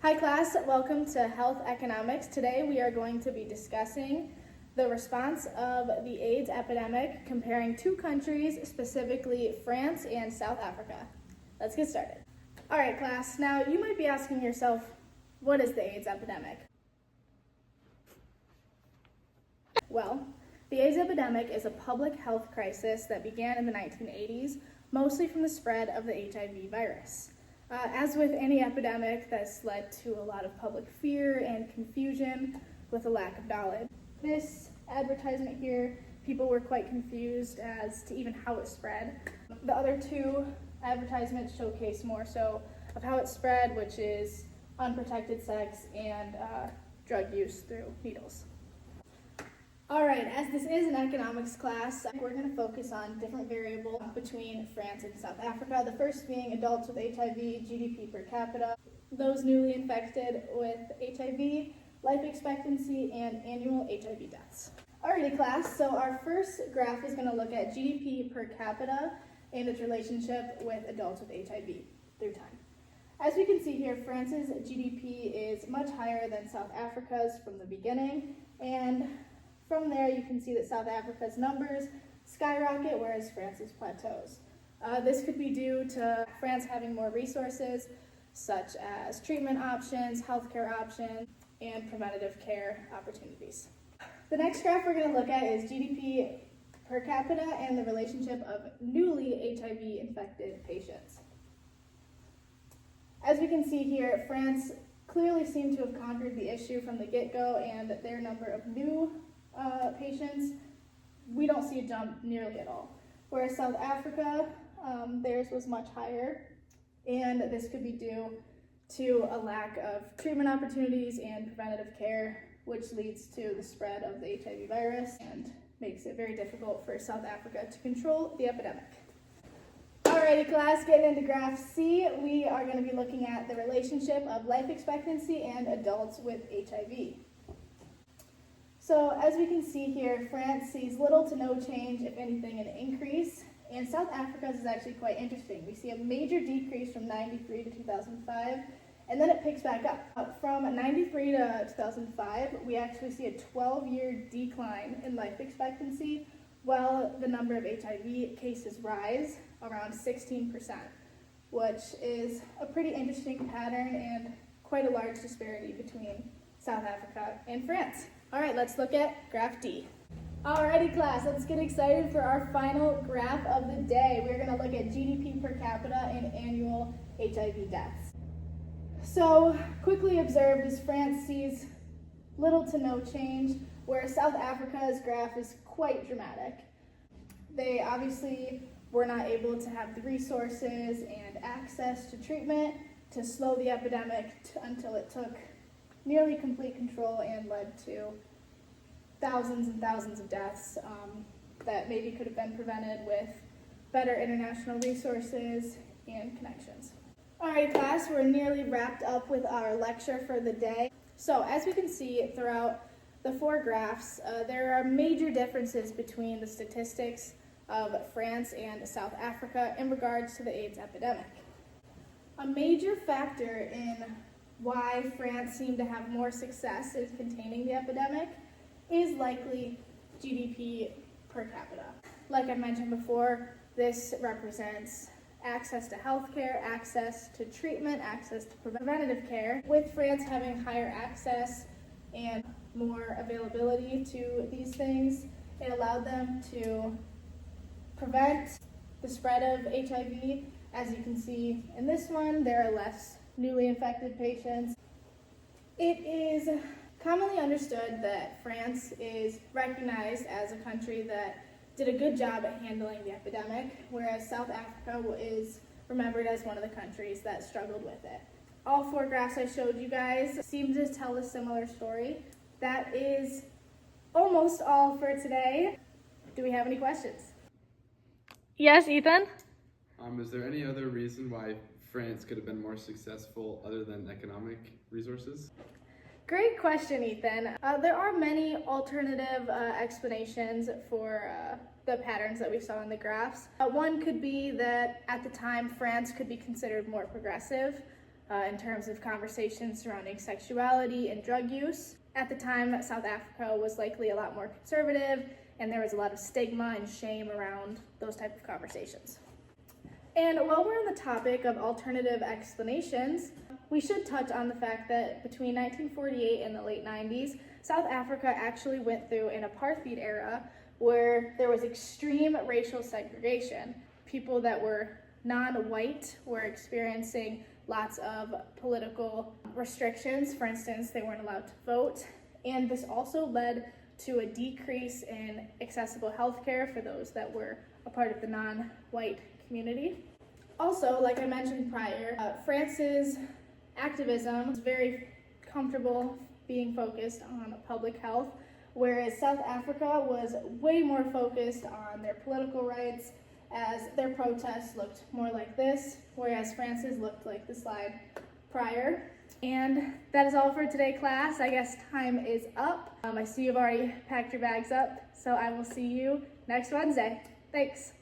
Hi class, welcome to Health Economics. Today we are going to be discussing the response of the AIDS epidemic comparing two countries, specifically France and South Africa. Let's get started. All right class, now you might be asking yourself, what is the AIDS epidemic? Well, the AIDS epidemic is a public health crisis that began in the 1980s, mostly from the spread of the HIV virus. As with any epidemic, that's led to a lot of public fear and confusion with a lack of knowledge. This advertisement here, people were quite confused as to even how it spread. The other two advertisements showcase more so of how it spread, which is unprotected sex and drug use through needles. All right, as this is an economics class, we're going to focus on different variables between France and South Africa. The first being adults with HIV, GDP per capita, those newly infected with HIV, life expectancy, and annual HIV deaths. Alrighty class, so our first graph is going to look at GDP per capita and its relationship with adults with HIV through time. As we can see here, France's GDP is much higher than South Africa's from the beginning, and from there, you can see that South Africa's numbers skyrocket, whereas France's plateaus. This could be due to France having more resources, such as treatment options, healthcare options, and preventative care opportunities. The next graph we're going to look at is GDP per capita and the relationship of newly HIV-infected patients. As we can see here, France clearly seemed to have conquered the issue from the get-go, and their number of new patients, we don't see a jump nearly at all. Whereas South Africa, theirs was much higher, and this could be due to a lack of treatment opportunities and preventative care, which leads to the spread of the HIV virus and makes it very difficult for South Africa to control the epidemic. Alrighty class, getting into graph C, we are going to be looking at the relationship of life expectancy and adults with HIV. So as we can see here, France sees little to no change, if anything, an increase, and South Africa's is actually quite interesting. We see a major decrease from 93 to 2005, and then it picks back up. From 93 to 2005, we actually see a 12-year decline in life expectancy, while the number of HIV cases rise around 16%, which is a pretty interesting pattern and quite a large disparity between South Africa and France. All right, let's look at graph D. Alrighty class, let's get excited for our final graph of the day. We're gonna look at GDP per capita and annual HIV deaths. So, quickly observed is France sees little to no change, whereas South Africa's graph is quite dramatic. They obviously were not able to have the resources and access to treatment to slow the epidemic until it took nearly complete control and led to thousands and thousands of deaths that maybe could have been prevented with better international resources and connections. All right, class, we're nearly wrapped up with our lecture for the day. So as we can see throughout the four graphs, there are major differences between the statistics of France and South Africa in regards to the AIDS epidemic. A major factor in why France seemed to have more success in containing the epidemic is likely GDP per capita. Like I mentioned before, this represents access to healthcare, access to treatment, access to preventative care. With France having higher access and more availability to these things, it allowed them to prevent the spread of HIV. As you can see in this one, there are less newly infected patients. It is commonly understood that France is recognized as a country that did a good job at handling the epidemic, whereas South Africa is remembered as one of the countries that struggled with it. All four graphs I showed you guys seem to tell a similar story. That is almost all for today. Do we have any questions? Yes, Ethan? Is there any other reason why France could have been more successful other than economic resources? Great question, Ethan. There are many alternative explanations for the patterns that we saw in the graphs. One could be that at the time France could be considered more progressive. in terms of conversations surrounding sexuality and drug use. At the time, South Africa was likely a lot more conservative, and there was a lot of stigma and shame around those type of conversations. And while we're on the topic of alternative explanations, we should touch on the fact that between 1948 and the late 90s, South Africa actually went through an apartheid era where there was extreme racial segregation. People that were non-white were experiencing lots of political restrictions. For instance, they weren't allowed to vote. And this also led to a decrease in accessible healthcare for those that were a part of the non-white community. Also, like I mentioned prior, France's activism was very comfortable being focused on public health, whereas South Africa was way more focused on their political rights, as their protests looked more like this, whereas France's looked like the slide prior. And that is all for today, class. I guess time is up. I see you've already packed your bags up, so I will see you next Wednesday. Thanks.